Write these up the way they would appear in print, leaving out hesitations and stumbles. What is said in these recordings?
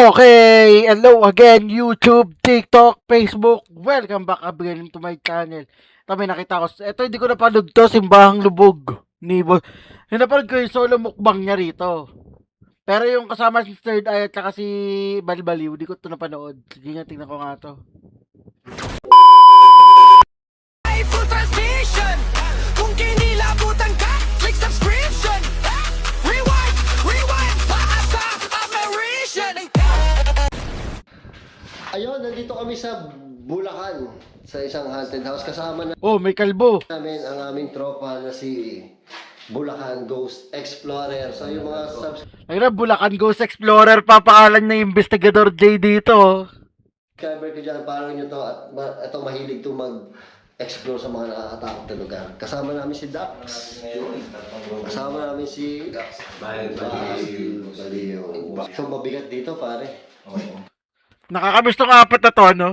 Okay, hello again, YouTube, TikTok, Facebook. Welcome back again to my channel. Ito may nakita ko. Ito hindi ko napanood to, Simbahang Lubog ni Boss. Napanood ko yung solo mukbang niya rito. Pero yung kasama si Third Eye at saka si Balbaliw, hindi ko to napanood. Sige nga, tingnan ko nga to. Full transmission. Kung kinilabutan ka, click subscription. Rewind, paasa, apparition. Ayun, nandito kami sa Bulacan, sa isang haunted house. Kasama Oh, may kalbo. namin ang aming tropa na si Bulacan Ghost Explorer. So yung mga Ayun, Bulacan Ghost Explorer, papangalan na Investigador J dito. subscriber ko dyan, follow nyo to at ito mahilig to mag-explore sa mga nakakatakot na lugar. Kasama namin si Dax. Kasama namin si Baliw. So mabigat dito pare. Nakakamiss tong apat na to, no?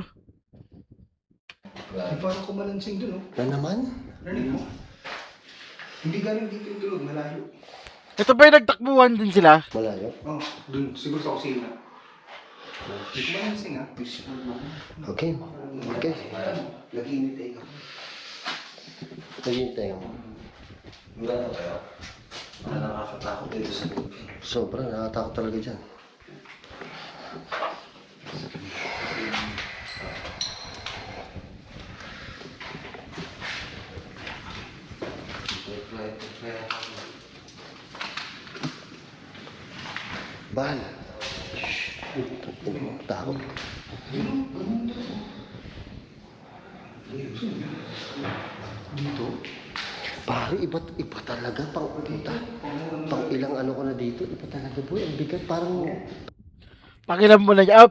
Parang kumalansing dun, oh. Na naman? Narinig mo? Hindi galing dito yung tulog, malayo. Ito ba yung nagtakbuhan din sila? Malayo? Oh, dun, siguro sa kusina. Hindi kumalansing, ah. Okay. Okay. Laginit eh. Naghihintay mo. Wala na kaya. Wala nakakatakot dito sa loob. Sobrang nakakatakot talaga dyan. Bahal. Takot. Dito? Pare, iba talaga. Pang ilang ano ko na dito. Iba talaga boy. Ang bigat. Parang Pakilam mo na dyan.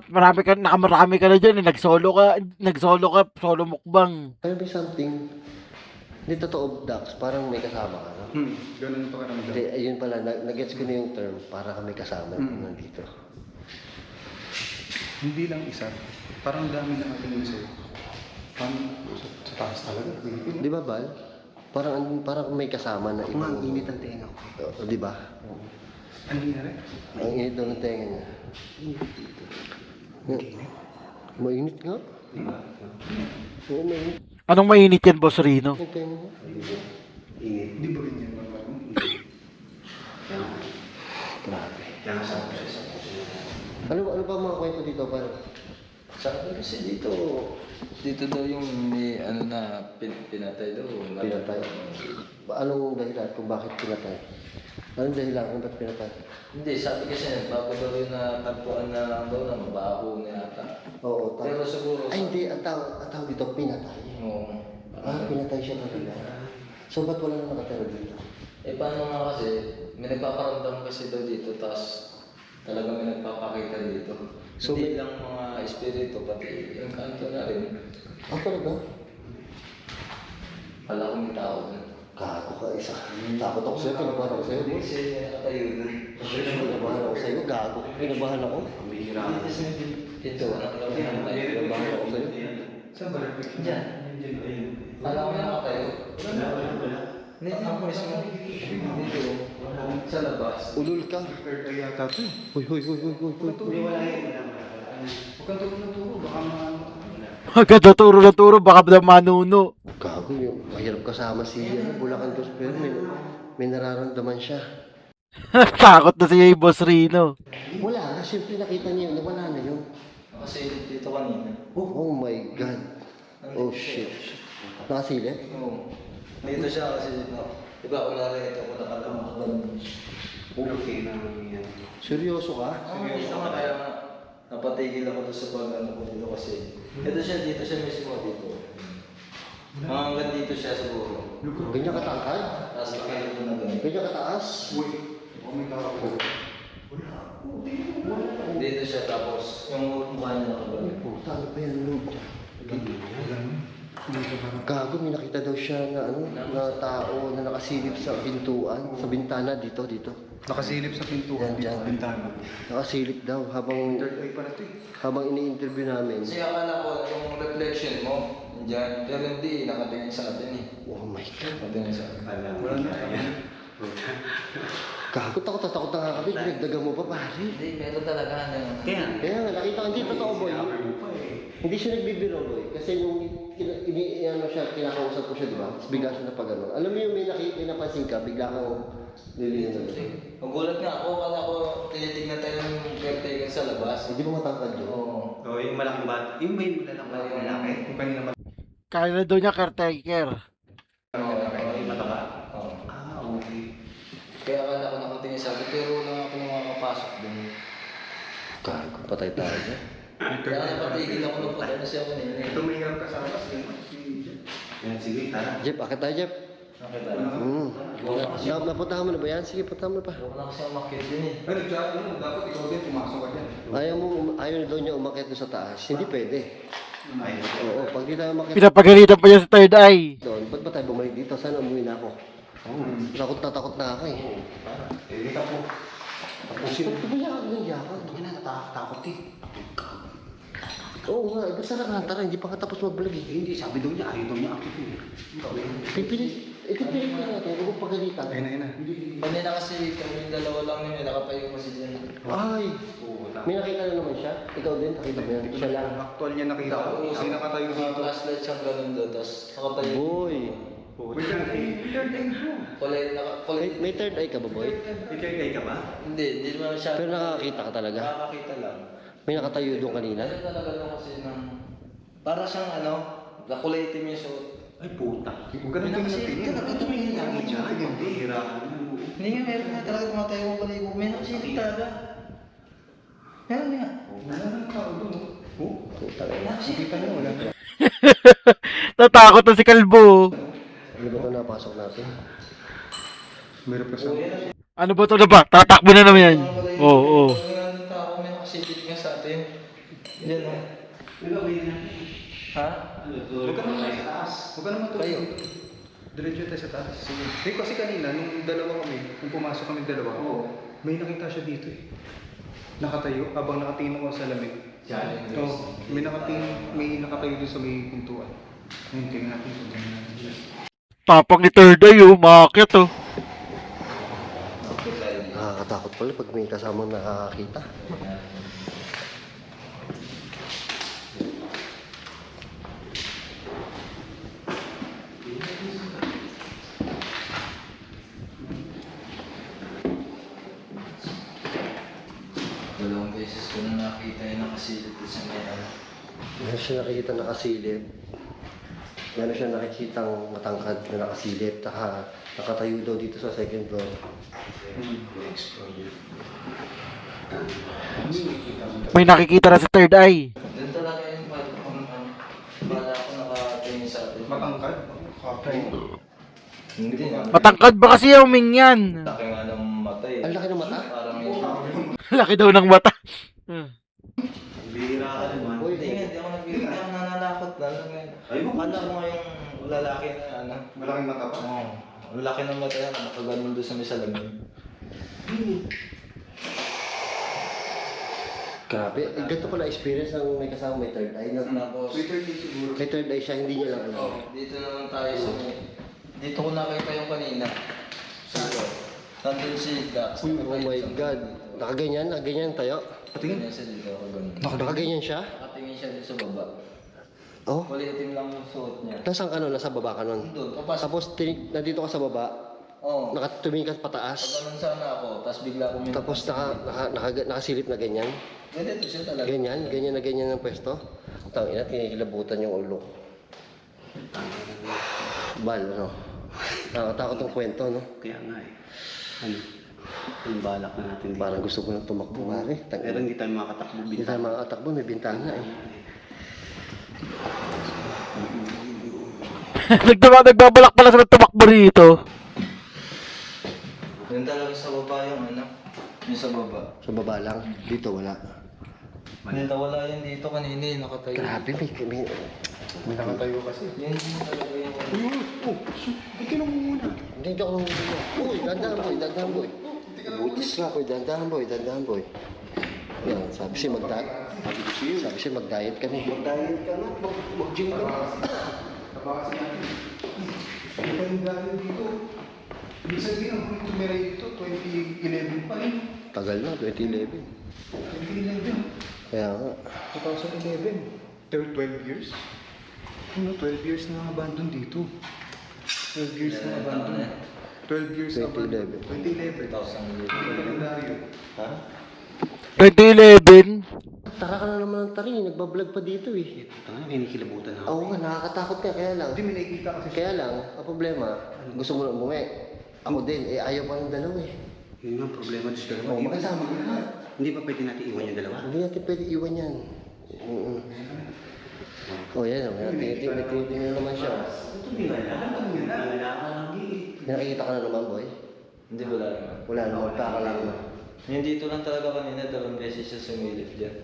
Marami nakamarami ka na dyan. Nagsolo ka, solo mukbang. alam mo something. Hindi totoo, Dax. Parang may kasama ka. No? Ganun yung pakiramdam. Hindi, ayun pala. Nag-gets ko na yung term. Para kami kasama nandito. Hindi lang isa. Parang dami na natin sa'yo. Parang sa taas talaga. Di ba, Bal? Parang may kasama na ibang... Ang init ang tenga ko. Di ba? Ano nangyari? Ang init daw ng tenga niya. Mainit nga. Oo, mainit Anong mainit yan, Boss Rino? yung tenga niya. Hindi ba ganyan? Grabe. Ano ba mga kwento dito, Bal? Sabi kasi dito daw yung may ano na pinatay daw. Pinatay? Anong dahilan kung bakit pinatay? Anong dahilan kung bakit pinatay? Hindi, sabi kasi bago daw yung natagpuan na lang daw na mabaho na yata. Oo, Pero siguro... Ay, hindi. Ang tawag dito, pinatay. Oo. Pinatay siya talaga. So, ba't wala na nakatira dito? Eh paano nga kasi, may nagpaparamdam kasi daw dito, tapos talaga may nagpapakita dito. So, Hindi lang mga espiritu, pati yung kanto na rin. Talaga? Wala akong may tao dun. Gago ka isa. Takot ako sa'yo, pinabahan ako sa'yo. Hindi kasi nakatayo dun. Pinabahan ako sa'yo, gago. Pinabahan ako. Ito, nakatayo. Pinabahan ako sa'yo. Saan ba rin? Diyan. Alam ko na nakatayo. Hindi ako mismo. Dito. Sa labas. Ulul ka. Third eye yata ito eh. Huy. Huwag kang tulog ng turo, baka Agad na turo, baka na manuno. Gago yung mahirap kasama si Bulacan Ghost pero may nararamdaman siya. Takot na siya yung Boss Rino. Wala, siyempre nakita niya yun, wala na yun. Kasi dito kanina. Oh my God. Oh shit. Nakasilip? Oo. Dito siya kasi diba kunwari ito ko nakalaman. okay na yan. Seryoso ka? Dito nga kaya napatigil ako doon sa pag-ano ko dito kasi dito siya mismo dito. Hanggang dito siya siguro. Ganyan katangkad? Tapos nakilito na ganun. Ganyan kataas? Uy, baka may tao ko. Dito siya tapos yung mukha niya nakabalik. Puta, ano pa yan loob? Wala na. Dito parang Gago, may nakita daw siya na na tao na nakasilip sa pintuan, sa bintana dito. nakasilip sa pintuan, Yan, dyan. bintana. Nakasilip daw habang Third eye pala ito eh. ini-interview namin. Kasi akala ko yung reflection mo, Diyan, pero hindi, nakatingin sa atin eh. Oh my God. Nakatingin sa atin. Wala na. Gago, takot na nga kami. Pinagdagan mo pa, pare. Hindi, meron talaga. Ano. Kaya nga, nakita ko, hindi totoo, boy. Hindi siya nagbibiro, boy. Kasi nung kinakausap ko siya, di ba? Tapos bigla siya napagano. Alam mo yung may napansin ka, bigla kang nililin. Magulat nga ako, kala ko tinitignan tayo ng caretaker sa labas. Hindi mo matangkad yun. Oo. Oo, yung malaking bat. Yung may lalaki. Yung kanina ba? Kaya na daw niya caretaker. Yung mataba. Oo. Ah, okay. Kaya akala ko nakatingin sabi, pero lang ako nung makapasok dun. Gago, patay tayo dyan. Kaya napatigil ako nung patay na siya kanina. Ito may hirap ka sa labas. Yan, sige, tara. Jeff, akit tayo, Jeff. Nakita. Napuntahan mo na ba yan? Sige, puntahan mo na pa. Huwag na kasi umakit din eh. Ay, dapat ikaw din pumasok ka dyan. Ayaw na daw niya umakit doon sa taas. Hindi pwede. Oo, pag di tayo umakit Pinapagalitan pa niya sa third eye. doon, ba't ba tayo bumalik dito? Sana umuwi na ako. Takot na ako eh. Eh, kita po. Ba't ba yakag ng yakag? Hindi na natatakot eh. Oo nga, basta nakantara, hindi pa katapos mag-vlog eh. Hindi, sabi daw niya, ayaw daw niya akit eh. Ipipilit na natin, huwag pagalitan. Ayun na. Kanina kasi kami dalawa lang yun, nakatayo kasi dyan. Ay! May nakita na naman siya? Ikaw din, nakita mo yan? Siya lang. Actual niya nakita ko. Kasi nakatayo dito. Flashlight siyang ganun doon, tapos nakatayo. Boy! Wait lang, third eye mo. Kulay. May third eye ka ba, boy? May third eye ka ba? Hindi naman siya. Pero nakakakita ka talaga? Nakakakita lang. May nakatayo doon kanina? Ano talaga lang kasi ng... Para siyang ano, nakulay itim yung suot. Ay, puta. Huwag ka na tingin na tingin. Tumingin lang. Hindi, hiraan mo. Hindi nga, meron nga talaga tumatayo mo balibo. May nakasilip talaga. Meron nga. Wala nang tao doon. Oh, Nakikita niyo, wala. Natakot na si Kalbo. Ano ba ito napasok natin? meron ka sa... Ano ba ito na ba? Tatakbo na naman yan. Oo, oo. Ang tao, may nakasilip nga sa atin. Yan o. Ha? Huwag ka naman sa taas. Huwag ka naman Kayo. Diretso tayo sa taas. Sige. Eh, kasi kanina, nung dalawa kami, nung pumasok kami dalawa, may nakita siya dito eh. Nakatayo, habang nakatingin ako sa lamig. Oo, may nakatayo doon sa may pintuan. Ngayon, tingnan natin kung tingnan natin siya. Tapang ni third eye, umakit oh. Nakakatakot pala pag may kasamang nakakakita. Dalawang beses ko na nakita yung nakasilip ko sa meron. Meron siya nakikita nakasilip. Meron siya nakikitang matangkad na nakasilip. Nakatayo daw dito sa second floor. May nakikita na sa third eye. Doon talaga yung bala ko nakatingin sa atin. Matangkad? Kapay. Hindi na. Matangkad ba kasi yung Ming yan? Laki nga ng mata eh. Ang laki ng mata? Parang yung... Laki daw ng mata. Bira ka naman. Uy, Hindi nga, hindi ako nagbibigay. Hindi ako nananakot na. Ay, Kala ko nga yung lalaki na ano. Malaking mata pa? Oo. Ang laki ng mata yan. Nakaganon doon sa may salamin. Grabe. Ganito pala experience ng may kasama may third eye. Tapos, siguro. May third eye siya, hindi niya lang alam. dito naman tayo sa may... Dito ko nakita yung kanina. Sino? Nandun si Dax. Oh my God. Nakaganyan tayo. Patingin siya dito. Ganun. Nakaganyan siya. Nakatingin siya dito sa baba. Oh. Kulay itim lang yung suot niya. Nasaan ka nun? Nasa baba ka nun? Doon, kapasok. Tapos nandito ka sa baba. Oo. Nakatumingin ka pataas. Pagkanon sana ako, tapos bigla ko may... Tapos nakasilip na ganyan. Ganito siya talaga. Ganyan na ganyan ang pwesto. Tangina, tinikilabutan yung ulo. Bal, ano? Nakakatakot ang kwento, no? Kaya nga eh. Ano? Ang balak na natin dito. Parang gusto ko nang tumakbo, pare. Pero hindi tayo makakatakbo Hindi tayo makakatakbo, may bintana eh. Nagbabalak pala sa tumakbo rito. Yun talaga sa baba yung ano. Yung sa baba. Sa baba lang. Dito wala. Hindi wala yun dito kanina eh, nakatayo. Grabe, May nakatayo kasi. Yan din talaga yung ano. Ikaw mo muna. Hindi ako nang uy, dandahan boy. Butis nga boy, dandahan boy. Yan, sabi siya mag-diet kami. Mag-diet ka na. Mag-gym ka na. Kapakasin natin. Ano pa yung galing dito? Ibig sabihin, ang huli tumira dito, 2011 pa rin. Tagal na, 2011. 2011. Kaya nga. 2011. 12 years? Ano, 12 years na abandon dito. 12 years na abandon. 12 years na abandon. 2011. 2011. Ang kalendaryo. Ha? 2011. Tara ka na naman ng tari, nagbablog pa dito eh. Tanga, kinikilabutan ako. Oo nga, nakakatakot nga, kaya lang. Hindi, may nakikita kasi siya. Kaya lang, ang problema, gusto mo na umuwi. Ako din, eh ayaw pa ng dalawa eh. Yun nga ang problema doon sa dalawa. Oo, magkasama ka na. Hindi ba pwede natin iwan yung dalawa? Hindi natin pwede iwan yan. Oo. Oh, yan. May tinitingnan naman siya. Nakikita ka na naman, boy. Hindi, wala naman. Wala naman, taka lang. Yung dito lang talaga kanina, 2 beses siya sumilip dyan.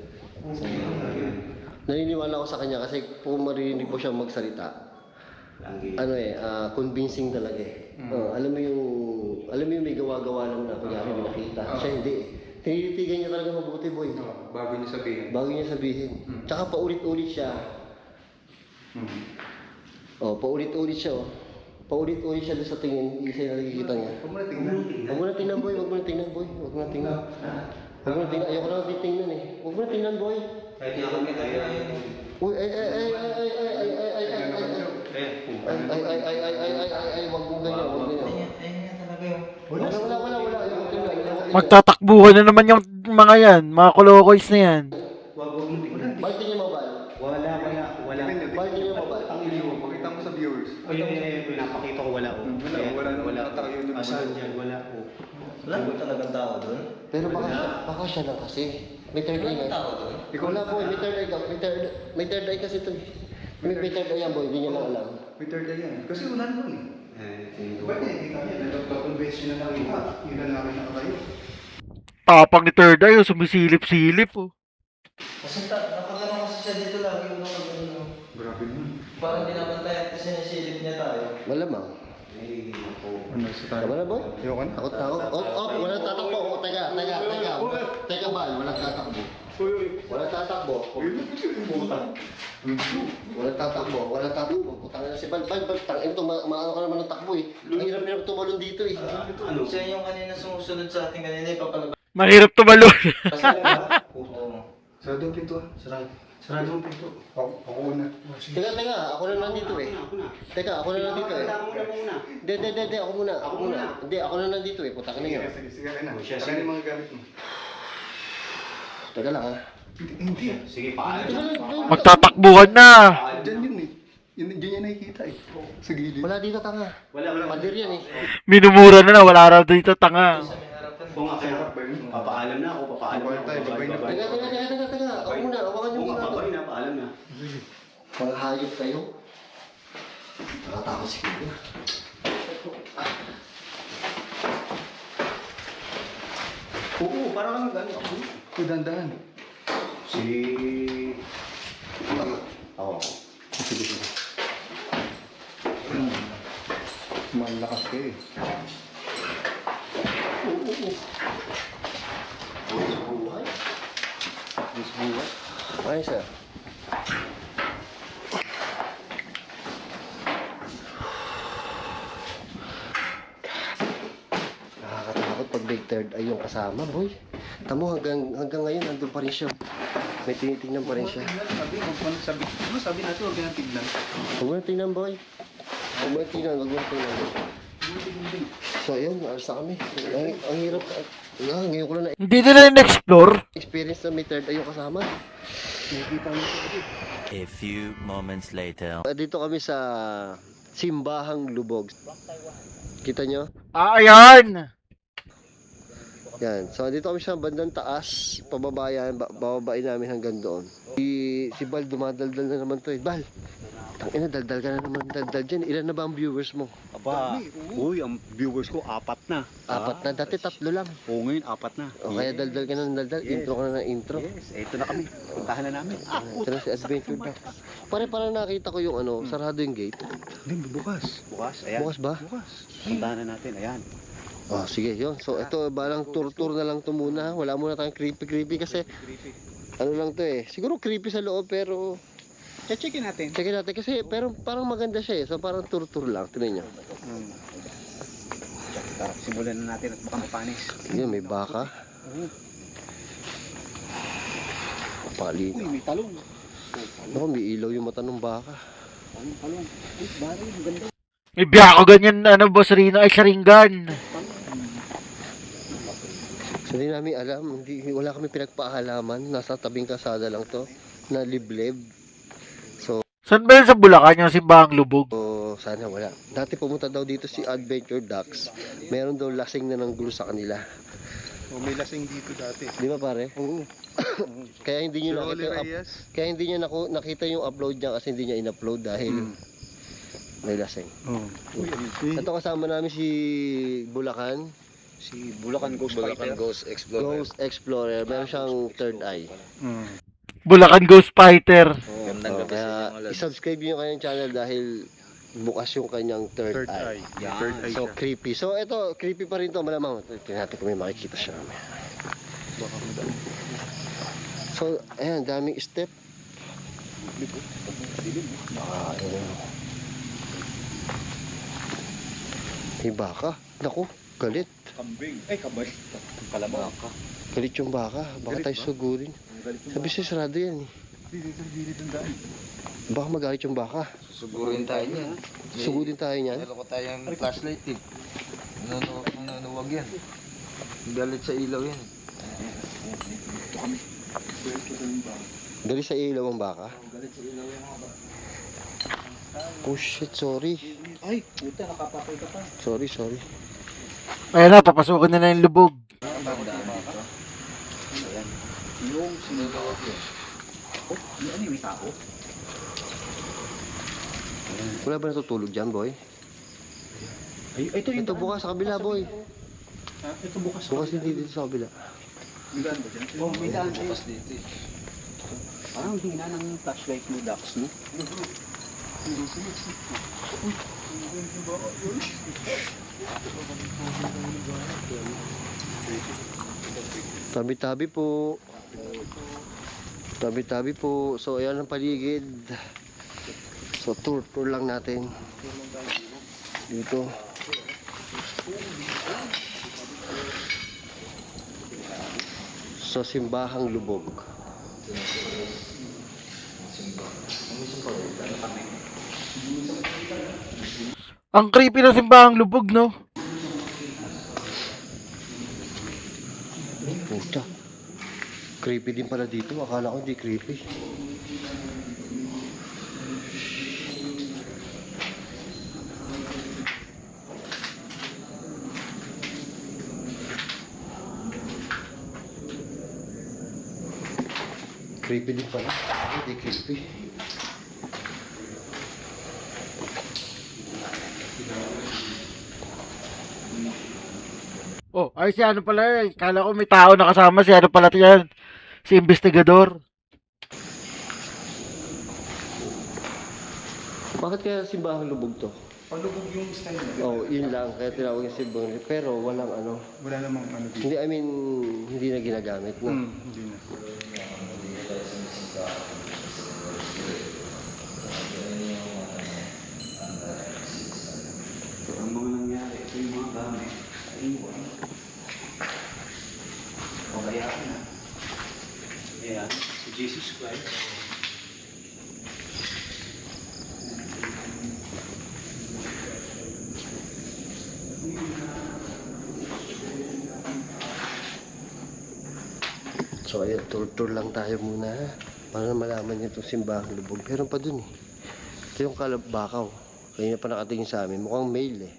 Naniniwala ko sa kanya kasi kung marinig mo siya magsalita, ano eh, convincing talaga eh. Alam mo yung may gawa-gawa lang na kunyari may nakita. Siya hindi eh. Tinititigan niya talaga mabuti, boy. Bago niya sabihin. Bago niya sabihin. Tsaka paulit-ulit siya. Oh, paulit-ulit siya oh. Paulit-ulit siya doon sa tingin, hindi siya nakikita niya. Huwag mo na tingnan. Huwag mo na tingnan, boy. Huwag mo na tingnan, boy. Huwag mo na tingnan. Huwag mo na tingnan. Ayoko na titingnan eh. Huwag mo na tingnan, boy. Kahit nakakita niya yun. Uy, ay, wag mo ganyan, wag ganyan. Ayun nga talaga yun. Wala. Ayoko tingnan. Magtatakbuhan na naman yung mga yan. Mga kolokoys na yan. Huwag mo tingnan. Bakit tingin mo ba? Wala. Bakit tingin mo ba? Ang iliw, pakita mo sa viewers. Pinapakita ko wala. Wala naman nakatayo doon. Asan dyan? Wala ko. Wala mo talagang tao doon? Pero baka siya lang kasi. May third eye nga. Tao doon? Wala boy, may third eye ka. May third eye kasi ito eh. May third eye yan boy, hindi niya lang alam. May third eye yan. Kasi wala naman eh. Ba't nakikita niya? Nagpapag-convince niya na nakita. Yun na namin nakatayo. Tapang ni Third Eye, oh, sumisilip-silip oh. Kasi nakagano kasi siya dito lagi yung nakagano. Grabe naman. Parang binabantayan kasi sinisilip niya tayo. Malamang. Ano sa tayo? Tama na boy? Ayoko na. Takot na ako. Walang tatakbo. Teka, Bal, walang tatakbo. Walang tatakbo. Walang tatakbo. Putang na si Bal, tangin to, maano ka naman ng takbo eh. Ang hirap tumalon dito eh. Siya yung kanina sumusunod sa ating kanina, ipapalabas. Mahirap tumalon. Kasi oo. Sarado ang pinto ah. Sarado ang pinto. Ako una. Teka, ako na nandito eh. Teka, ako na nandito eh. Hindi, ako muna. Hindi, ako na nandito eh. Putang na yun. Sige, na. Tara yung mga gamit mo. Teka lang ha. Hindi. Sige, paalam. Magtatakbuhan na. Diyan yun eh. Diyan yan nakikita eh. Sa gilid. Wala dito tanga. Wala. Padir yan eh. Minumura na wala raw dito tanga. Kung nga kaya, papaalam na ako, papaalam na ako. Teka. Ako muna, awakan niyo Kung muna. nga babay na, paalam na. Mga hayop kayo. Nakatakot si Kuya. Oo, parang ano ako. Dandahan. Si... Oo. Sige. Malakas ka eh. Ay, sir. Nakakatakot pag big third ay yung kasama, boy. Tamo hanggang ngayon nandun pa rin siya. May tinitingnan pa rin siya. Sabi natin, huwag na tignan. Huwag mo na tingnan, boy. Huwag mo na tingnan. So, yun. Alas na kami. Ang hirap. Ngayon ko lang na Hindi nila in-explore. experience na may third ay yung kasama. A few moments later. Dito kami sa Simbahang Lubog. Kita nyo? Ayan. Yan. So, dito kami sa bandang taas. Pababayan. Bababain namin hanggang doon. Si Bal, dumadaldal na naman to eh. Bal! Tangina, daldal ka na naman. Daldal dyan. Ilan na ba ang viewers mo? Aba, uy, ang viewers ko, 4 na. 4 na. Dati 3 lang. Oo, ngayon, 4 na. O kaya daldal ka na ng daldal. Intro ka na ng intro. Yes, eto na kami. Puntahan na namin. Ito na si Adventure Dax. Parang nakita ko yung sarado yung gate. Hindi, bukas. Bukas, ayan. Bukas ba? Bukas. Puntahan na natin, ayan. Oh, sige, yun. So, ito, balang tour na lang to muna. Wala muna tayong creepy kasi ano lang to eh. Siguro creepy sa loob pero Checkin natin. check natin kasi pero parang maganda siya eh. So, parang tour lang. Tingnan nyo. Tara, simulan na natin at baka mapanis. Yun, may baka. Pali. Uy, may talong. Naku, may ilaw yung mata ng baka. Talong. Uy, bari, maganda. May biyako ganyan, ano, Boss Rino, ay Sharingan. So, hindi namin alam. Wala kami pinagpaalaman. Nasa tabing kasada lang to. Na liblib. Saan ba yun sa Bulacan yung simbahang lubog? So, sana wala. Dati pumunta daw dito si Adventure Ducks. Meron daw lasing na ng gulo sa kanila. Oh, may lasing dito dati. Di ba pare? Oo. Kaya hindi nyo Rolly nakita, Reyes. kaya hindi nyo nakita yung upload niya kasi hindi niya in-upload dahil may lasing. Oo. Ito kasama namin si Bulacan. Si Bulacan Ghost Fighter. Ghost Explorer. Ghost Explorer. Meron siyang third eye. Bulacan Ghost Fighter. Gandang gabi sa Kaya inyo, lads. i-subscribe nyo yung kanyang channel dahil bukas yung kanyang third, Third eye. Yan. Third eye So siya. creepy. So ito, creepy pa rin to malamang. Tingnan natin kung may makikita siya mamaya. So, ayan, daming step. Ayan. May baka. Naku, galit. Kambing. Ay, kabay. Kalabaw. Galit yung baka. Baka Galit tayo ba? sugurin. Sabi siya, sarado yan eh. Dito sa gilid ng daan. Baka magalit yung baka. Sugurin tayo niyan. Sugurin tayo niyan. Meron ko tayong flashlight eh. Nanuwag yan. Galit sa ilaw yan. Galit sa ilaw ang baka. Oh shit, sorry. Ay, puta, nakapatay ka pa. Sorry. Ayan na, papasukin na yung lubog. Yung sinulog yun. Oh, ano yung may tao? Wala ba natutulog dyan, boy? Ay, ito yung Ito bukas sa kabila, boy. Ha? Ito bukas. Bukas hindi dito sa kabila. May daan ba dyan? Oh, may daan dyan. Parang hina ng flashlight mo, Dax, no? Tabi-tabi po. Tabi-tabi po. So, ayan ang paligid. So, tour lang natin. Dito. So, simbahang lubog. Ang creepy ng simbahang lubog, no? Puta. Creepy din pala dito. Akala ko hindi creepy. Creepy din pala. Hindi creepy. Oh, ay si ano pala eh. Kala ko may tao nakasama. Si ano pala yan? Si investigador. Bakit kaya simbahang lubog to? Palubog yung style niya. Oh, yun lang. Kaya tinawag yung simbahang lubog. Pero walang ano. Wala namang ano dito. Hindi, I mean, hindi na ginagamit, no? Hindi na. So, ang mga nangyari, ito yung mga gamit. Iwan. Pabayaan na. Ayan, si Jesus Christ. So, ayun, tour lang tayo muna. Para malaman niyo itong simbahang lubog. Meron pa dun eh. Ito yung Kalabakaw. Kaya pa nakatingin sa amin. Mukhang mail eh.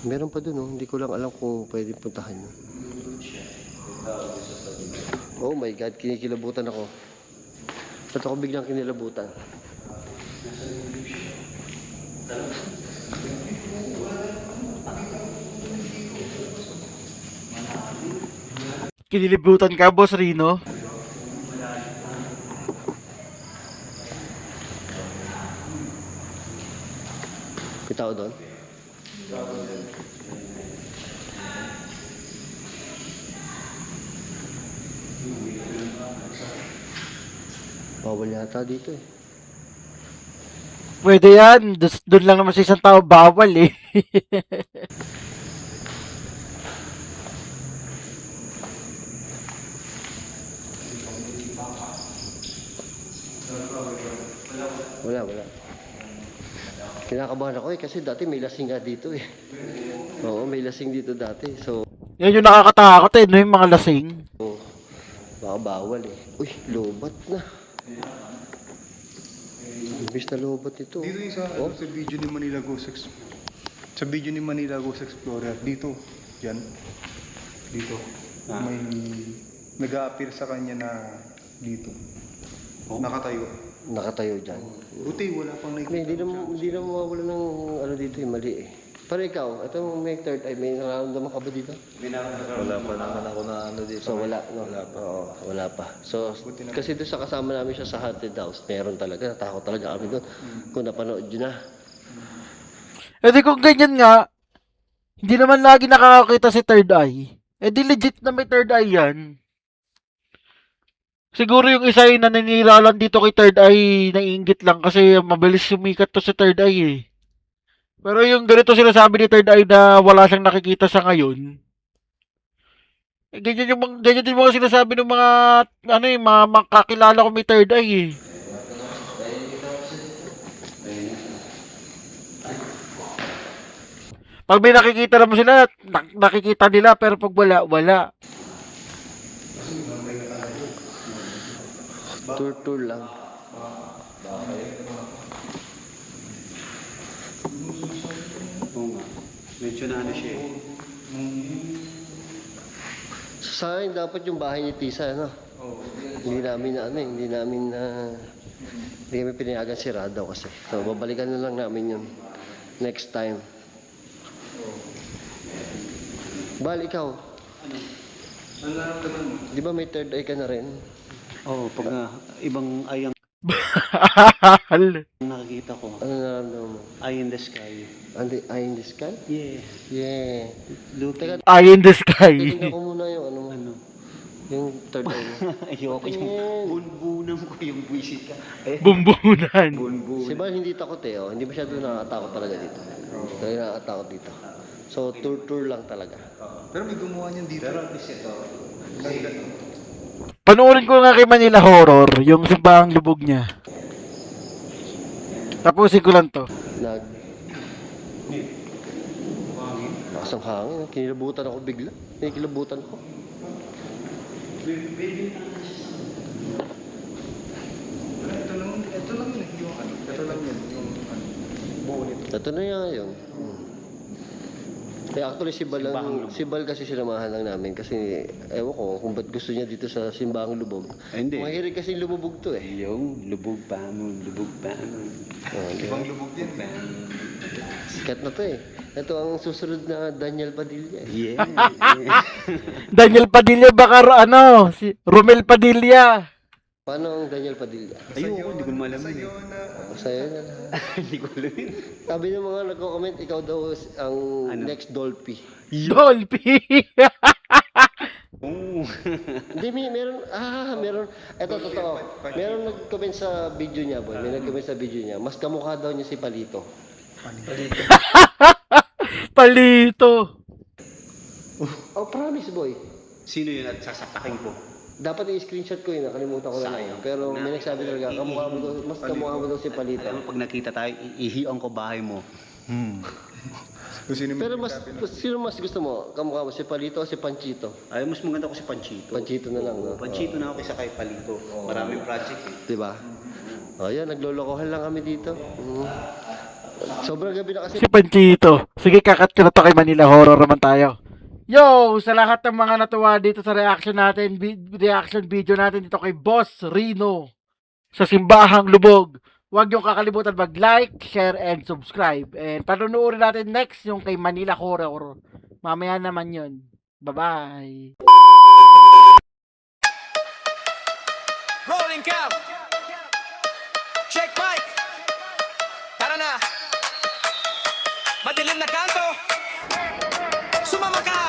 Meron pa dun oh. Hindi ko lang alam kung pwede puntahan yun. Oh my God, kinikilabutan ako. Ba't ako biglang kinilabutan? Kinilibutan ka, Boss Rino. May tao doon? Bawal yata dito eh. Pwede yan. Doon lang naman sa isang tao bawal eh. Wala. Kinakabahan ako kasi dati may lasing nga dito eh. Oo, may lasing dito dati. So, Yan yung nakakatakot eh, no, yung mga lasing. baka bawal eh. Uy, lobat na. Imbis na lobat ito. Dito yung sa, Oh, sa video ni Manila Ghost sa video ni Manila Ghost Explorer, dito, yan. Dito. May nag-a-appear sa kanya na dito. Nakatayo. nakatayo dyan. Buti, wala pang Hindi nakikita. hindi na mawawala ng ano dito eh, mali eh. Pero ikaw, ito may third eye, may nararamdaman ka ba dito? Wala pa naman ako na ano dito. So wala, no? Wala pa. Oo, wala pa. So, kasi doon sa kasama namin siya sa haunted house, meron talaga, natakot talaga kami doon. Kung napanood yun na. Eh di kung ganyan nga, hindi naman lagi nakakakita si third eye. Eh di legit na may third eye yan. Siguro yung isa yung naninira lang dito kay third eye, naiinggit lang kasi mabilis sumikat to si third eye eh. Pero yung ganito sinasabi ni third eye na wala siyang nakikita sa ngayon. Eh, ganyan din mga sinasabi ng mga ano eh, mga kakilala ko may third eye eh. Pag may nakikita naman sila, nakikita nila pero pag wala, wala. Tour lang. Oo nga. Medyo na ano siya eh. Sa akin, dapat yung bahay ni Tisa, no? Hindi namin na ano eh, hindi kami pinayagan si Rado kasi. So, babalikan na lang namin yun next time. Bal, ikaw, Ano naramdaman mo? di ba may third eye ka na rin? Oo, pag ibang ay ang Hal. nakikita ko, Ano naramdaman mo? eye in the sky. Eye in the sky? Yeah. Yeah. Looking. Eye in the sky. Tingnan ko muna yung ano mo, Ano? yung third eye mo. Ayoko yung Tingin. bunbunan ko yung buwisit ka. Eh, Bumbunan. bunbun. Si Bal hindi takot eh, oh. Hindi masyado nakakatakot talaga dito. Talaga nakakatakot dito. So, tour lang talaga. Pero may gumawa niyan dito. Pero at least ito. Panoorin ko nga kay Manila Horror, yung simbahang lubog niya. Tapusin ko lang to. Lakas ng hangin. Kinilabutan ako bigla. Kinilabutan ko. Ito lang yun yung ano. Ito lang yun yung ano. Buo nito. Ito na yan yun. Eh actually si Bal kasi sinamahan lang namin kasi ewan ko kung ba't gusto niya dito sa Simbahang Lubog. Hindi. Mahilig kasi lumubog to eh. Yung lubog pa mo, lubog pa mo. Ibang lubog yan. Sikat na to eh. Ito ang susunod na Daniel Padilla. Eh. Yeah. Daniel Padilla baka ano, si Romel Padilla. Paano ang Daniel Padilla? Ayoko, hindi ko naman alam yun. Sa'yo na. Sa'yo na lang. Hindi ko alam yun. Sabi ng mga nagko-comment, ikaw daw ang Ano? next Dolphy. Dolphy. Oo. Hindi, meron. Ito, totoo. Meron nag-comment sa video niya, boy. May nag-comment sa video niya. Mas kamukha daw niya si Palito. Palito. Oh, promise, boy. Sino yun at sasapakin ko? Dapat i-screenshot ko yun, nakalimutan ko na lang. Pero may nagsabi talaga, kamukha mo daw, mas kamukha mo daw si Palito. Alam mo, pag nakita tayo, ihiyan ko bahay mo. Kung sino Pero sino mas gusto mo? Kamukha mo si Palito o si Panchito? Ay, mas maganda ko si Panchito. Panchito na lang, no? Panchito na ako kaysa kay Palito. Maraming project eh. Diba? O yan, naglolokohan lang kami dito. Sobrang gabi na kasi. Si Panchito. Sige, kakat ko na to kay Manila Horror naman tayo. Yo, sa lahat ng mga natuwa dito sa reaction natin, reaction video natin dito kay Boss Rino sa Simbahang Lubog. Huwag niyong kakalimutan mag-like, share, and subscribe. And panunuorin natin next yung kay Manila Horror. Mamaya naman yun. Bye-bye. Rolling count. Check mic. Tara na. Madilim na kanto. Sumama ka.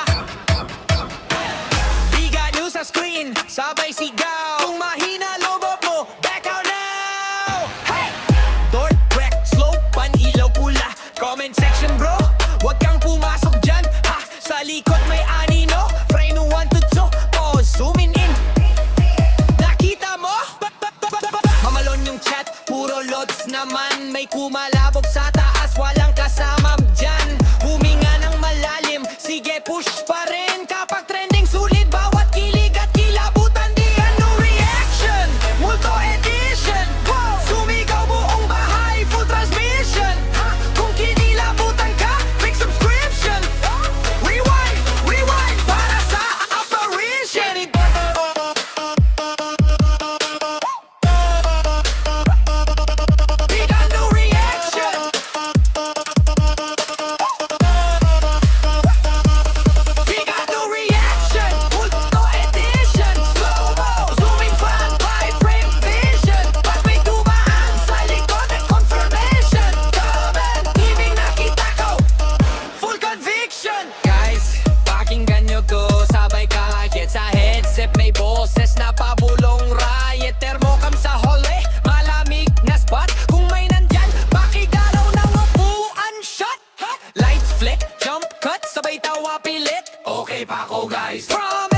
Biga nyo sa screen. Sabay sigaw. Kung mahina loob mo, back out now. Hey! Dork, wreck, slow comment section bro, wag kang pumasok dyan. Ha, sa likod may anino, frame 1 to 2, oh zooming in. Nakita mo? Mamalon yung chat, puro lods naman. May kumalabog sa taas, walang kasama dyan. Huminga ng malalim, sige push pa rin. Kapag trending sulit, bawat kilig at kilabutan. Di ano reaction, multo edition. Sumigaw buong bahay, full transmission. Kung kinilabutan ka, click subscription. Rewind, rewind, para sa apparition. Big ano reaction. Big ano reaction, multo edition. Slow-mo, zooming fan, by frame vision. Pag may dumaan sa likod at confirmation. Comment, ibig nakita ko, full conviction. Guys, pakinggan nyo to, sabay kahit sa headset. May boses na pabulong riot. Thermocam sa hole, malamig na spot. Kung may nandyan, pakigalaw ng upuan shot. Lights flick, jump cut, sabay tawa pilit. Okay pa ako guys, from